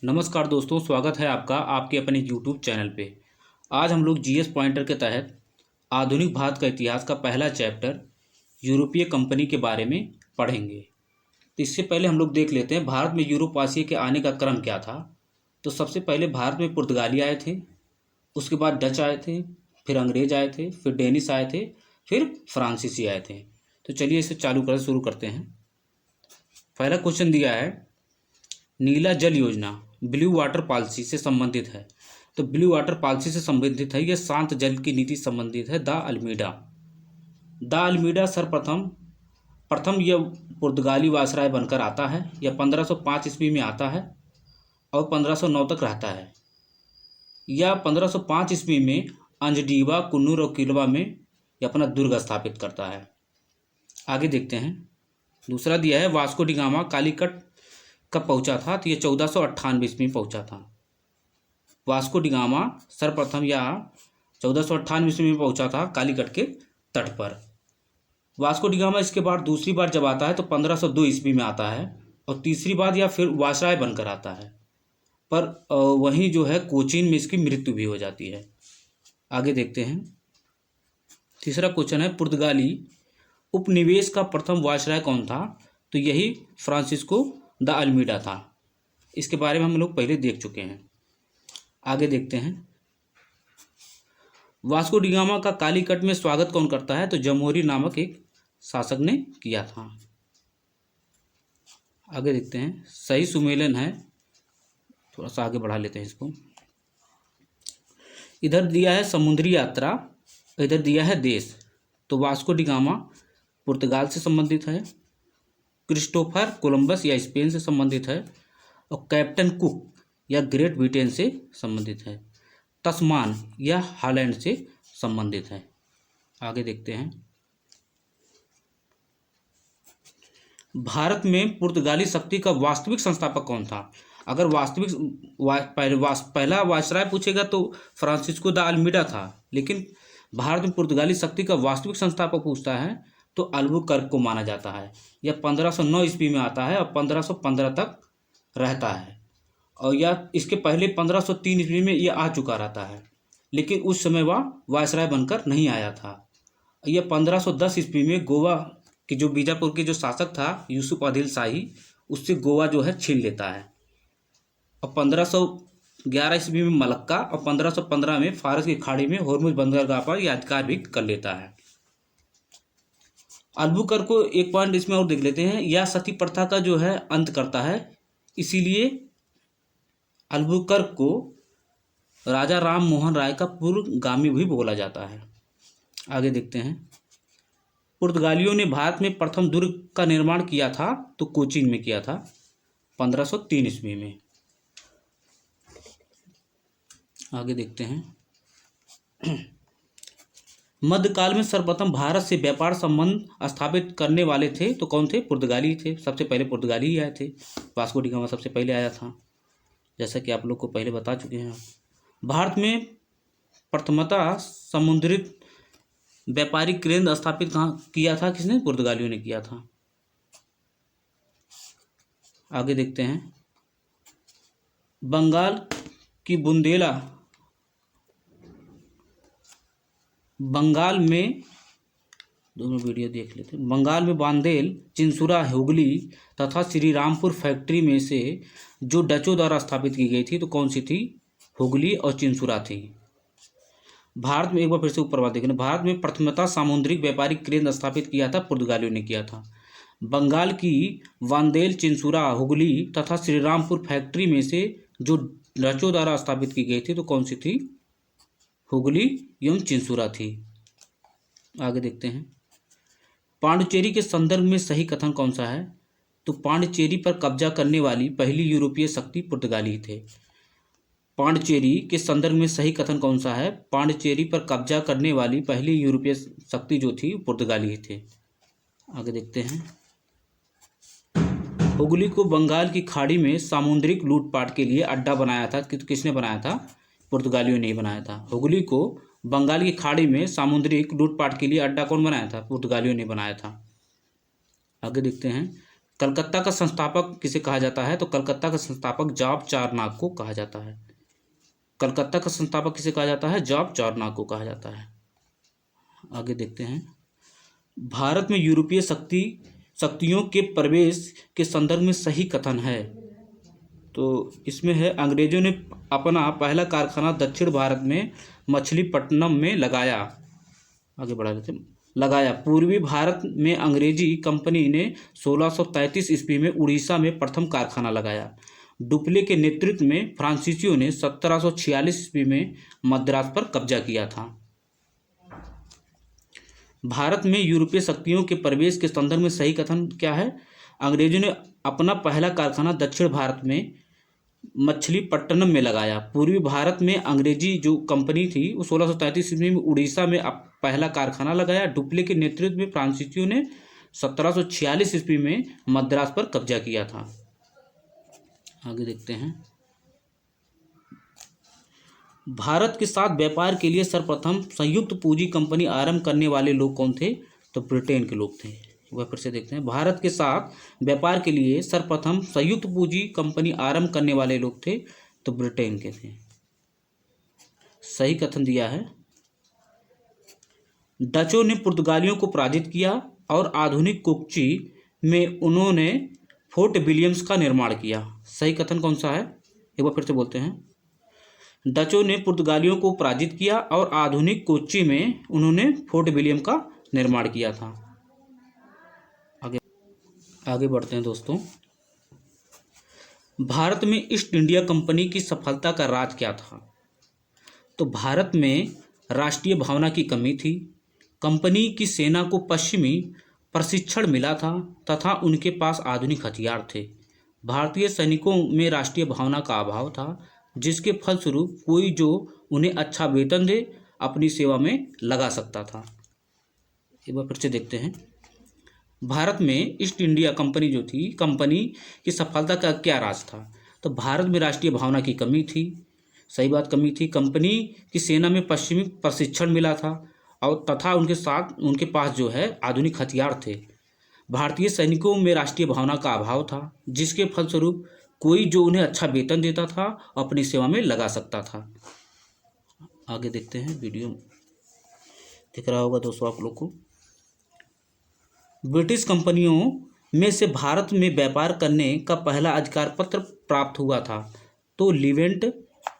नमस्कार दोस्तों, स्वागत है आपका आपके अपने यूट्यूब चैनल पे। आज हम लोग जीएस पॉइंटर के तहत आधुनिक भारत का इतिहास का पहला चैप्टर यूरोपीय कंपनी के बारे में पढ़ेंगे। तो इससे पहले हम लोग देख लेते हैं भारत में यूरोपवासी के आने का क्रम क्या था। तो सबसे पहले भारत में पुर्तगाली आए थे, उसके बाद डच आए थे, फिर अंग्रेज आए थे, फिर डेनिश आए थे, फिर फ्रांसीसी आए थे। तो चलिए इसे शुरू करते हैं। पहला क्वेश्चन दिया है, नीला जल योजना ब्लू वाटर पॉलिसी से संबंधित है। तो ब्लू वाटर पॉलिसी से संबंधित है, यह शांत जल की नीति संबंधित है। द अल्मीडा प्रथम यह पुर्तगाली वायसराय बनकर आता है। यह 1505 ईस्वी में आता है और 1509 तक रहता है। यह 1505 ईस्वी में अंजडीवा, कुन्नूर और किलवा में यह अपना दुर्ग स्थापित करता है। आगे देखते हैं। दूसरा दिया है, वास्को डी गामा कालीकट कब पहुंचा था। तो ये 1498 ईस्वी में पहुंचा था। वास्को डी गामा सर्वप्रथम या 1498 ईस्वी में पहुंचा था कालीकट के तट पर। वास्को डी गामा इसके बाद दूसरी बार जब आता है तो 1502 ईस्वी में आता है और तीसरी बार या फिर वायसराय बनकर आता है। पर वहीं जो है कोचीन में इसकी मृत्यु भी हो जाती है। आगे देखते हैं। तीसरा क्वेश्चन है, पुर्तगाली उपनिवेश का प्रथम वायसराय कौन था। तो यही फ्रांसिस्को द अल्मीडा था। इसके बारे में हम लोग पहले देख चुके हैं। आगे देखते हैं। वास्को डी गामा का कालीकट में स्वागत कौन करता है। तो जमोरी नामक एक शासक ने किया था। आगे देखते हैं। सही सुमेलन है, थोड़ा सा आगे बढ़ा लेते हैं इसको। इधर दिया है समुद्री यात्रा, इधर दिया है देश। तो वास्को डी गामा पुर्तगाल से संबंधित है, क्रिस्टोफर कोलंबस या स्पेन से संबंधित है, और कैप्टन कुक या ग्रेट ब्रिटेन से संबंधित है। तस्मान या हॉलैंड से संबंधित है। आगे देखते हैं। भारत में पुर्तगाली शक्ति का वास्तविक संस्थापक कौन था। अगर पहला वायसराय पूछेगा तो फ्रांसिस्को द अल्मीडा था, लेकिन भारत में पुर्तगाली शक्ति का वास्तविक संस्थापक पूछता है तो अल्बुकर्क को माना जाता है। यह 1509 ईस्वी में आता है और 1515 तक रहता है। और यह इसके पहले 1503 ईस्वी में यह आ चुका रहता है, लेकिन उस समय वह वायसराय बनकर नहीं आया था। यह 1510 ईस्वी में गोवा की जो बीजापुर के जो शासक था यूसुफ आदिल शाही, उससे गोवा जो है छीन लेता है। और 1511 ईस्वी में मलक्का और 1515 में फारस की खाड़ी में होर्मुज बंदरगाह पर यह अधिकार भी कर लेता है। अल्बुकर्क को एक पॉइंट इसमें और देख लेते हैं, यह सती प्रथा का जो है अंत करता है, इसीलिए अल्बुकर्क को राजा राम मोहन राय का पूर्वगामी भी बोला जाता है। आगे देखते हैं। पुर्तगालियों ने भारत में प्रथम दुर्ग का निर्माण किया था तो कोचीन में किया था 1503 ईस्वी में। आगे देखते हैं। मध्यकाल में सर्वप्रथम भारत से व्यापार संबंध स्थापित करने वाले थे तो कौन थे। पुर्तगाली थे। सबसे पहले पुर्तगाली ही आए थे। वास्को डी गामा सबसे पहले आया था, जैसा कि आप लोग को पहले बता चुके हैं। भारत में प्रथमतः समुद्री व्यापारिक केंद्र स्थापित कहाँ किया था, किसने। पुर्तगालियों ने किया था। आगे देखते हैं। बंगाल की बुंदेला बंगाल में दोनों वीडियो देख लेते हैं। बंगाल में बांदेल, चिंसुरा, हुगली तथा श्रीरामपुर फैक्ट्री में से जो डचों द्वारा स्थापित की गई थी तो कौन सी थी। हुगली और चिंसुरा थी। भारत में एक बार फिर से ऊपर बात देखें। भारत में प्रथमतः सामुद्रिक व्यापारिक केंद्र स्थापित किया था पुर्तगालियों ने किया था। बंगाल की बांदेल, चिंसुरा, हुगली तथा श्रीरामपुर फैक्ट्री में से जो डचों द्वारा स्थापित की गई थी तो कौन सी थी। हुगली एवं चिंसुरा थी। आगे देखते हैं। पांडिचेरी के संदर्भ में सही कथन कौन सा है। तो पांडिचेरी पर कब्जा करने वाली पहली यूरोपीय शक्ति पुर्तगाली थे। पांडिचेरी के संदर्भ में सही कथन कौन सा है। पांडिचेरी पर कब्जा करने वाली पहली यूरोपीय शक्ति जो थी पुर्तगाली ही थे। आगे देखते हैं। हुगली को बंगाल की खाड़ी में सामुद्रिक लूटपाट के लिए अड्डा बनाया था कि किसने बनाया था। पुर्तगालियों ने ही बनाया था। हुगली को बंगाल की खाड़ी में सामुद्रिक लूटपाट के लिए अड्डा कौन बनाया था। पुर्तगालियों ने बनाया था। आगे देखते हैं। कलकत्ता का संस्थापक किसे कहा जाता है? तो कलकत्ता का संस्थापक जॉब चारनाक को कहा जाता है। कलकत्ता का संस्थापक किसे कहा जाता है? जॉब चारनाक को कहा जाता है। आगे देखते हैं। भारत में यूरोपीय शक्तियों के प्रवेश के संदर्भ में सही कथन है। तो इसमें है, अंग्रेजों ने अपना पहला कारखाना दक्षिण भारत में मछलीपट्टनम में लगाया। आगे बढ़ा देते हैं। लगाया। पूर्वी भारत में अंग्रेजी कंपनी ने 1633 ईस्वी में उड़ीसा में प्रथम कारखाना लगाया। डुप्ले के नेतृत्व में फ्रांसीसियों ने 1746 ईस्वी में मद्रास पर कब्जा किया था। भारत में यूरोपीय शक्तियों के प्रवेश के संदर्भ में सही कथन क्या है? अंग्रेजों ने अपना पहला कारखाना दक्षिण भारत में मछलीपट्टनम में लगाया। पूर्वी भारत में अंग्रेजी जो कंपनी थी वो 1633 ईस्वी में उड़ीसा में पहला कारखाना लगाया। डुप्ले के नेतृत्व में फ्रांसीसियों ने 1746 ईस्वी में मद्रास पर कब्जा किया था। आगे देखते हैं। भारत के साथ व्यापार के लिए सर्वप्रथम संयुक्त पूंजी कंपनी आरंभ करने वाले लोग कौन थे? तो ब्रिटेन के लोग थे। वह फिर से देखते हैं। भारत के साथ व्यापार के लिए सर्वप्रथम संयुक्त पूंजी कंपनी आरंभ करने वाले लोग थे, तो ब्रिटेन के थे। सही कथन दिया है। डचों ने पुर्तगालियों को पराजित किया और आधुनिक कोच्चि में उन्होंने फोर्ट विलियम्स का निर्माण किया। सही कथन कौन सा है? एक बार फिर से बोलते हैं। डचों ने पुर्तगालियों को पराजित किया और आधुनिक कोच्चि में उन्होंने फोर्ट विलियम का निर्माण किया था। आगे बढ़ते हैं दोस्तों। भारत में ईस्ट इंडिया कंपनी की सफलता का राज क्या था? तो भारत में राष्ट्रीय भावना की कमी थी। कंपनी की सेना को पश्चिमी प्रशिक्षण मिला था तथा उनके पास आधुनिक हथियार थे। भारतीय सैनिकों में राष्ट्रीय भावना का अभाव था, जिसके फलस्वरूप कोई जो उन्हें अच्छा वेतन दे अपनी सेवा में लगा सकता था। एक बार फिर से देखते हैं। भारत में ईस्ट इंडिया कंपनी जो थी, कंपनी की सफलता का क्या राज था? तो भारत में राष्ट्रीय भावना की कमी थी। सही बात, कमी थी। कंपनी की सेना में पश्चिमी प्रशिक्षण मिला था और तथा उनके पास जो है आधुनिक हथियार थे। भारतीय सैनिकों में राष्ट्रीय भावना का अभाव था, जिसके फलस्वरूप कोई जो उन्हें अच्छा वेतन देता था अपनी सेवा में लगा सकता था। आगे देखते हैं। वीडियो दिख रहा होगा दोस्तों आप लोग को। ब्रिटिश कंपनियों में से भारत में व्यापार करने का पहला अधिकार पत्र प्राप्त हुआ था, तो लिवेंट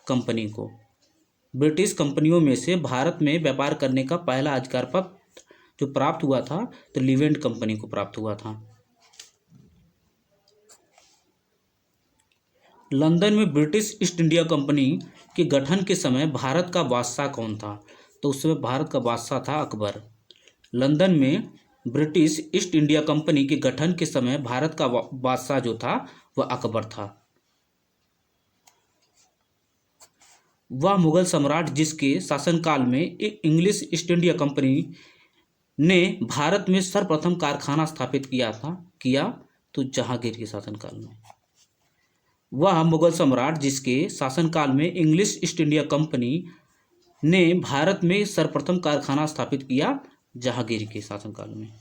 कंपनी को। ब्रिटिश कंपनियों में से भारत में व्यापार करने का पहला अधिकार पत्र जो प्राप्त हुआ था, तो लिवेंट कंपनी को प्राप्त हुआ था। लंदन में ब्रिटिश ईस्ट इंडिया कंपनी के गठन के समय भारत का बादशाह कौन था? तो उस समय भारत का बादशाह था अकबर। लंदन में ब्रिटिश ईस्ट इंडिया कंपनी के गठन के समय भारत का बादशाह जो था वह अकबर था। वह मुगल सम्राट जिसके शासनकाल में इंग्लिश ईस्ट इंडिया कंपनी ने भारत में सर्वप्रथम कारखाना स्थापित किया तो जहांगीर के शासनकाल में। वह मुगल सम्राट जिसके शासनकाल में इंग्लिश ईस्ट इंडिया कंपनी ने भारत में सर्वप्रथम कारखाना स्थापित किया जहांगीर के शासनकाल में।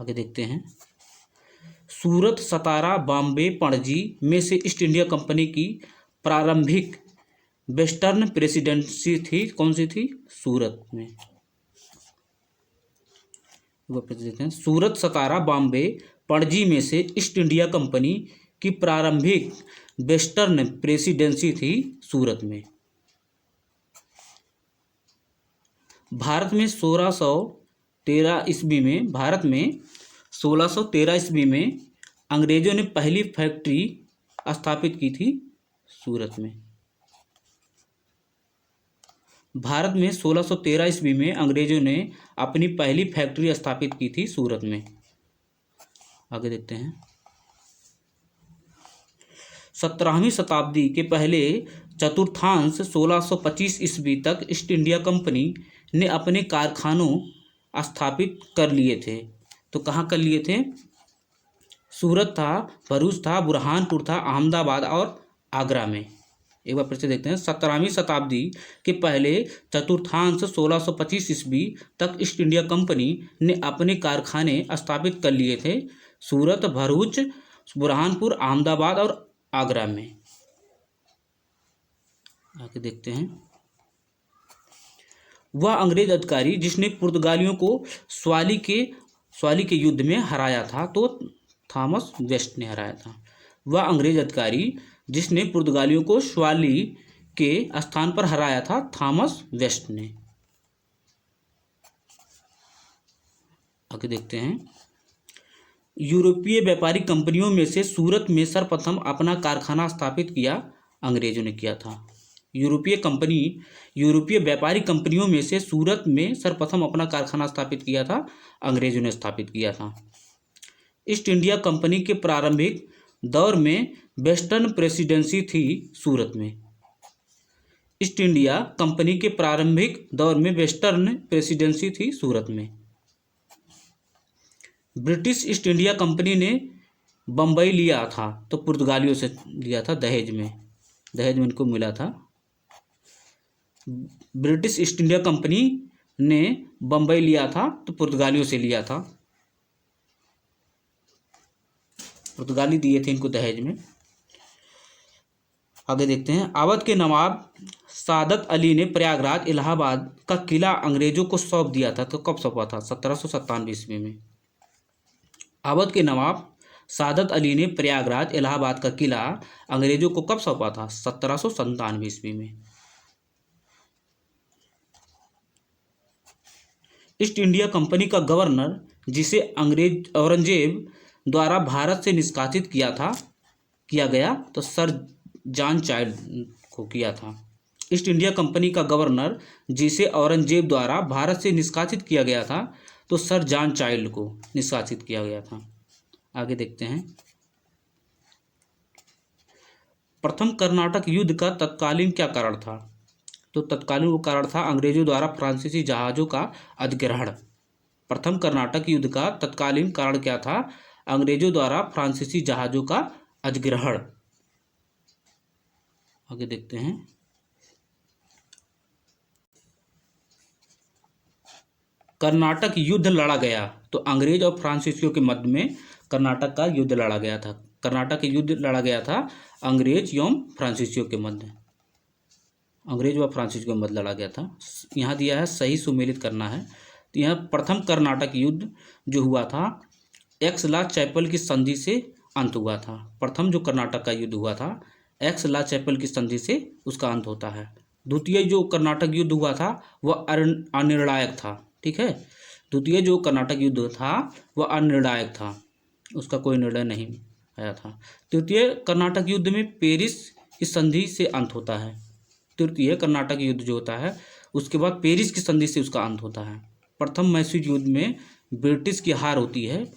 आगे देखते हैं। सूरत, सतारा, बॉम्बे, पणजी में से ईस्ट इंडिया कंपनी की प्रारंभिक वेस्टर्न प्रेसिडेंसी थी, कौन सी थी? सूरत में। देखते हैं। सूरत, सतारा, बॉम्बे, पणजी में से ईस्ट इंडिया कंपनी की प्रारंभिक वेस्टर्न प्रेसिडेंसी थी सूरत में। भारत में 1613 ईस्वी में अंग्रेजों ने पहली फैक्ट्री स्थापित की थी सूरत में। भारत में 1613 ईस्वी में अंग्रेजों ने अपनी पहली फैक्ट्री स्थापित की थी सूरत में। आगे देखते हैं। 17वीं शताब्दी के पहले चतुर्थांश 1625 ईस्वी तक ईस्ट इंडिया कंपनी ने अपने कारखानों स्थापित कर लिए थे। तो कहाँ कर लिए थे? सूरत था, भरूच था, बुरहानपुर था, अहमदाबाद और आगरा में। एक बार फिर से देखते हैं। 17वीं शताब्दी के पहले चतुर्थांश 1625 ईस्वी तक ईस्ट इंडिया कंपनी ने अपने कारखाने स्थापित कर लिए थे सूरत, भरूच, बुरहानपुर, अहमदाबाद और आगरा में। आगे देखते हैं। वह अंग्रेज अधिकारी जिसने पुर्तगालियों को स्वाली के युद्ध में हराया था, तो थॉमस वेस्ट ने हराया था। वह अंग्रेज अधिकारी जिसने पुर्तगालियों को स्वाली के स्थान पर हराया था, थॉमस वेस्ट ने। आगे देखते हैं। यूरोपीय व्यापारिक कंपनियों में से सूरत में सर्वप्रथम अपना कारखाना स्थापित किया अंग्रेजों ने किया था। यूरोपीय व्यापारिक कंपनियों में से सूरत में सर्वप्रथम अपना कारखाना स्थापित किया था अंग्रेजों ने स्थापित किया था। ईस्ट इंडिया कंपनी के प्रारंभिक दौर में वेस्टर्न प्रेसिडेंसी थी सूरत में। ईस्ट इंडिया कंपनी के प्रारंभिक दौर में वेस्टर्न प्रेसिडेंसी थी सूरत में। ब्रिटिश ईस्ट इंडिया कंपनी ने बम्बई लिया था, तो पुर्तगालियों से लिया था, दहेज में इनको मिला था। ब्रिटिश ईस्ट इंडिया कंपनी ने बम्बई लिया था, तो पुर्तगालियों से लिया था, पुर्तगाली दिए थे इनको दहेज में। आगे देखते हैं। अवध के नवाब सादत अली ने प्रयागराज, इलाहाबाद का किला अंग्रेजों को सौंप दिया था, तो कब सौंपा था? 1797 ईस्वी में। अवध के नवाब सादत अली ने प्रयागराज, इलाहाबाद का किला अंग्रेजों को कब सौंपा था? 1797 ईस्वी में। ईस्ट इंडिया कंपनी का गवर्नर, जिसे अंग्रेज औरंगजेब द्वारा भारत से निष्कासित किया गया, तो सर जॉन चाइल्ड को किया था। ईस्ट इंडिया कंपनी का गवर्नर, जिसे औरंगजेब द्वारा भारत से निष्कासित किया गया था, तो सर जॉन चाइल्ड को निष्कासित किया गया था। आगे देखते हैं। प्रथम कर्नाटक युद्ध का तत्कालीन क्या कारण था? तो तत्कालीन वो कारण था अंग्रेजों द्वारा फ्रांसीसी जहाज़ों का अधिग्रहण। प्रथम कर्नाटक युद्ध का तत्कालीन कारण क्या था? अंग्रेजों द्वारा फ्रांसीसी जहाज़ों का अधिग्रहण। आगे देखते हैं। कर्नाटक युद्ध लड़ा गया, तो अंग्रेज और फ्रांसीसियों के मध्य में कर्नाटक का युद्ध लड़ा गया था। कर्नाटक युद्ध लड़ा गया था अंग्रेज एवं फ्रांसीसियों के मध्य, अंग्रेज व फ्रांसीसियों के मध्य लड़ा गया था। यहाँ दिया है, सही सुमेलित करना है। तो यहाँ प्रथम कर्नाटक युद्ध जो हुआ था, एक्स-ला चैपल की संधि से अंत हुआ था। प्रथम जो कर्नाटक का युद्ध हुआ था, एक्स-ला चैपल की संधि से उसका अंत होता है। द्वितीय जो कर्नाटक युद्ध हुआ था वह अनिर्णायक था, ठीक है। द्वितीय जो कर्नाटक युद्ध था वह अनिर्णायक था, उसका कोई निर्णय नहीं आया था। तृतीय कर्नाटक युद्ध में पेरिस की संधि से अंत होता है। तृतीय कर्नाटक युद्ध जो होता है उसके बाद पेरिस की संधि से उसका अंत होता है। प्रथम मैसूर युद्ध में ब्रिटिश की हार होती है।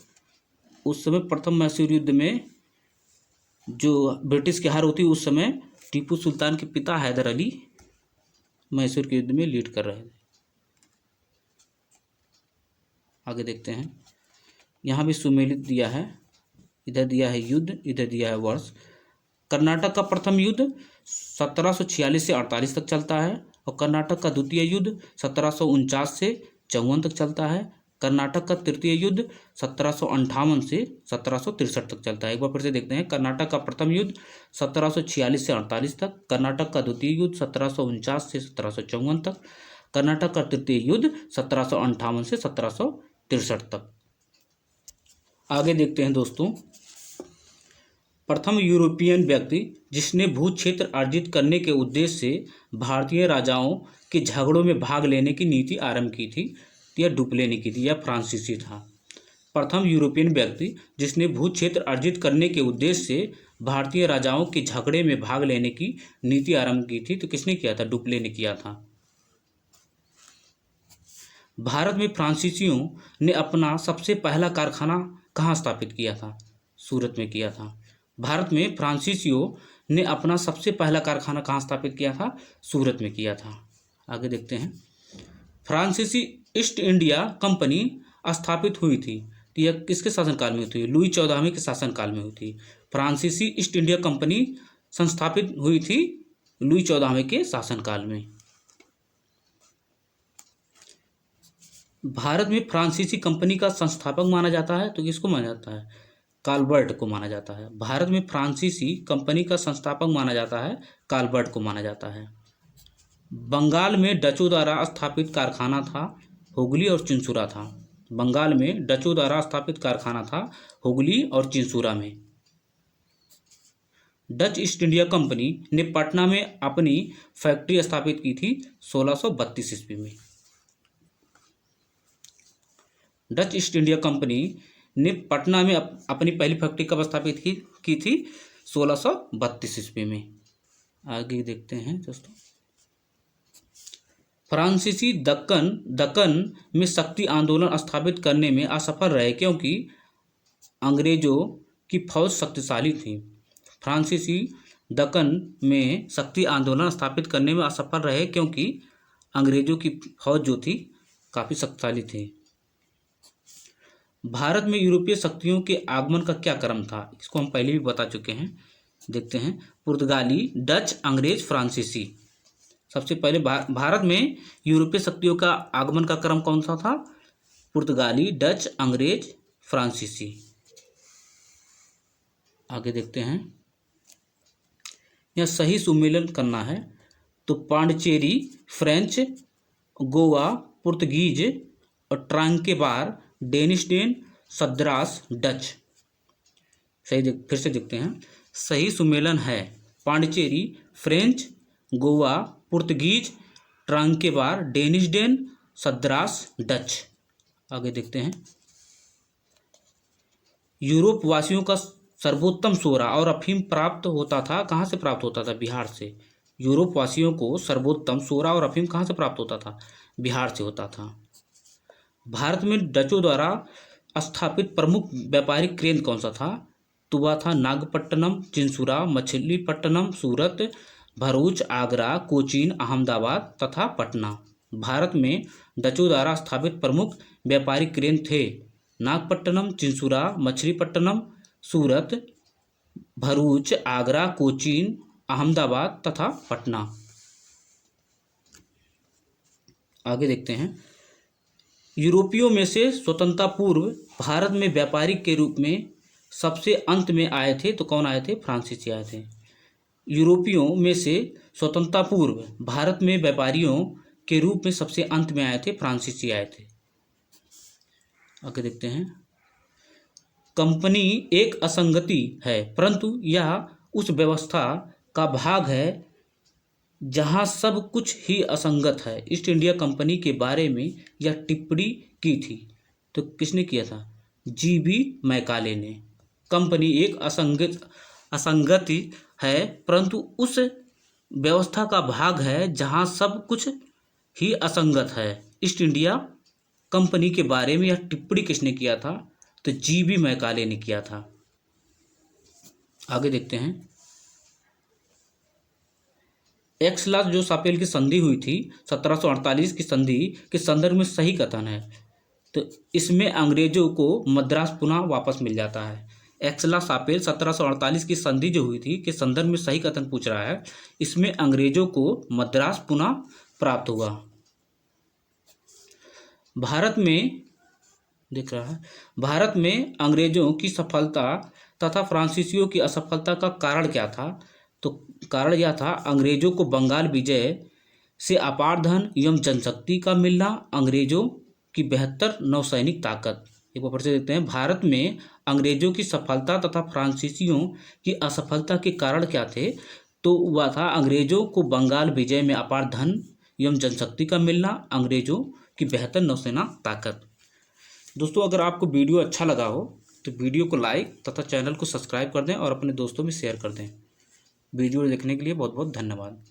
उस समय प्रथम मैसूर युद्ध में जो ब्रिटिश की हार होती है, उस समय टीपू सुल्तान के पिता हैदर अली मैसूर के युद्ध में लीड कर रहे थे। आगे देखते हैं। यहाँ भी सुमेलित दिया है, इधर दिया है युद्ध, इधर दिया है वर्ष। कर्नाटक का प्रथम युद्ध 1746 से 48 तक चलता है और कर्नाटक का द्वितीय युद्ध 1749 से 54 तक चलता है। कर्नाटक का तृतीय युद्ध 1758 से 1763 तक चलता है। एक बार फिर से देखते हैं। कर्नाटक का प्रथम युद्ध 1746 से 48 तक, कर्नाटक का द्वितीय युद्ध 1749 से 1754 तक, कर्नाटक का तृतीय युद्ध 1758 से 1763 तक। आगे देखते हैं दोस्तों। प्रथम यूरोपियन व्यक्ति जिसने भू क्षेत्र अर्जित करने के उद्देश्य से भारतीय राजाओं के झगड़ों में भाग लेने की नीति आरंभ की थी, यह डुप्ले ने की थी, यह फ्रांसीसी था। प्रथम यूरोपियन व्यक्ति जिसने भू क्षेत्र अर्जित करने के उद्देश्य से भारतीय राजाओं के झगड़े में भाग लेने की नीति आरंभ की थी, तो किसने किया था? डुप्ले ने किया था। भारत में फ्रांसीसियों ने अपना सबसे पहला कारखाना कहाँ स्थापित किया था? सूरत में किया था। भारत में फ्रांसीसियों ने अपना सबसे पहला कारखाना कहाँ स्थापित किया था? सूरत में किया था। आगे देखते हैं। फ्रांसीसी ईस्ट इंडिया कंपनी स्थापित हुई थी, तो यह किसके शासनकाल में हुई थी? लुई 14वें के शासनकाल में हुई थी। फ्रांसीसी ईस्ट इंडिया कंपनी संस्थापित हुई थी लुई 14वें के शासनकाल में। भारत में फ्रांसीसी कंपनी का संस्थापक माना जाता है, तो किसको माना जाता है? काल्बर्ट को माना जाता है। भारत में फ्रांसीसी कंपनी का संस्थापक माना जाता है, काल्बर्ट को माना जाता है। बंगाल में डचों द्वारा स्थापित कारखाना था हुगली और चिंसुरा था। बंगाल में डचों द्वारा स्थापित कारखाना था हुगली और चिंसुरा में। डच ईस्ट इंडिया कंपनी ने पटना में अपनी फैक्ट्री स्थापित की थी 1632 ईस्वी में। डच ईस्ट इंडिया कंपनी ने पटना में अपनी पहली फैक्ट्री कब स्थापित की थी? 1632 ईस्वी में। आगे देखते हैं दोस्तों। फ्रांसीसी दक्कन में शक्ति आंदोलन स्थापित करने में असफल रहे क्योंकि अंग्रेजों की फौज शक्तिशाली थी। फ्रांसीसी दक्कन में शक्ति आंदोलन स्थापित करने में असफल रहे क्योंकि अंग्रेजों की फौज जो थी काफ़ी शक्तिशाली थी। भारत में यूरोपीय शक्तियों के आगमन का क्या क्रम था? इसको हम पहले भी बता चुके हैं। देखते हैं। पुर्तगाली, डच, अंग्रेज, फ्रांसीसी। सबसे पहले भारत में यूरोपीय शक्तियों का आगमन का क्रम कौन सा था? पुर्तगाली, डच, अंग्रेज, फ्रांसीसी। आगे देखते हैं। यह सही सुमेलन करना है, तो पांडिचेरी फ्रेंच, गोवा पुर्तगीज और ट्रांकेबार डेनिश, सद्रास डच। फिर से देखते हैं। सही सुमेलन है पांडिचेरी फ्रेंच, गोवा पुर्तगीज, ट्रांकेबार डेनिश, सद्रास डच। आगे देखते हैं। यूरोप वासियों का सर्वोत्तम सोरा और अफीम प्राप्त होता था, कहाँ से प्राप्त होता था? बिहार से। यूरोप वासियों को सर्वोत्तम सोरा और अफीम कहाँ से प्राप्त होता था? बिहार से होता था। भारत में डचों द्वारा स्थापित प्रमुख व्यापारिक केंद्र कौन सा था? तो वह था नागपट्टनम, चिंसुरा, मछलीपट्टनम, सूरत, भरूच, आगरा, कोचीन, अहमदाबाद तथा पटना। भारत में डचों द्वारा स्थापित प्रमुख व्यापारिक केंद्र थे नागपट्टनम, चिंसुरा, मछलीपट्टनम, सूरत, भरूच, आगरा, कोचीन, अहमदाबाद तथा पटना। आगे देखते हैं। यूरोपियों में से स्वतंत्रता पूर्व भारत में व्यापारी के रूप में सबसे अंत में आए थे, तो कौन आए थे? फ्रांसीसी आए थे। यूरोपियों में से स्वतंत्रता पूर्व भारत में व्यापारियों के रूप में सबसे अंत में आए थे, फ्रांसीसी आए थे। आगे देखते हैं। कंपनी एक असंगति है, परंतु यह उस व्यवस्था का भाग है जहां सब कुछ ही असंगत है। ईस्ट इंडिया कंपनी के बारे में यह टिप्पणी की थी, तो किसने किया था? जीबी मैकाले ने। कंपनी एक असंगति है, परंतु उस व्यवस्था का भाग है जहां सब कुछ ही असंगत है। ईस्ट इंडिया कंपनी के बारे में यह टिप्पणी किसने किया था? तो जीबी मैकाले ने किया था। आगे देखते हैं। एक्सलास जो सापेल की संधि हुई थी 1748 की संधि के संदर्भ में सही कथन है, तो इसमें अंग्रेजों को मद्रास पुनः वापस मिल जाता है। एक्सला सापेल 1748 की संधि जो हुई थी के संदर्भ में सही कथन पूछ रहा है। इसमें अंग्रेजों को मद्रास पुनः प्राप्त हुआ। भारत में दिख रहा है। भारत में अंग्रेजों की सफलता तथा फ्रांसीसियों की असफलता का कारण क्या था? तो कारण यह था अंग्रेजों को बंगाल विजय से अपार धन एवं जनशक्ति का मिलना, अंग्रेजों की बेहतर नौसैनिक ताकत। एक बार फिर से देखते हैं। भारत में अंग्रेजों की सफलता तथा फ्रांसीसियों की असफलता के कारण क्या थे? तो वह था अंग्रेजों को बंगाल विजय में अपार धन एवं जनशक्ति का मिलना, अंग्रेजों की बेहतर नौसेना ताकत। दोस्तों, अगर आपको वीडियो अच्छा लगा हो तो वीडियो को लाइक तथा चैनल को सब्सक्राइब कर दें और अपने दोस्तों में शेयर कर दें। वीडियो देखने के लिए बहुत बहुत धन्यवाद।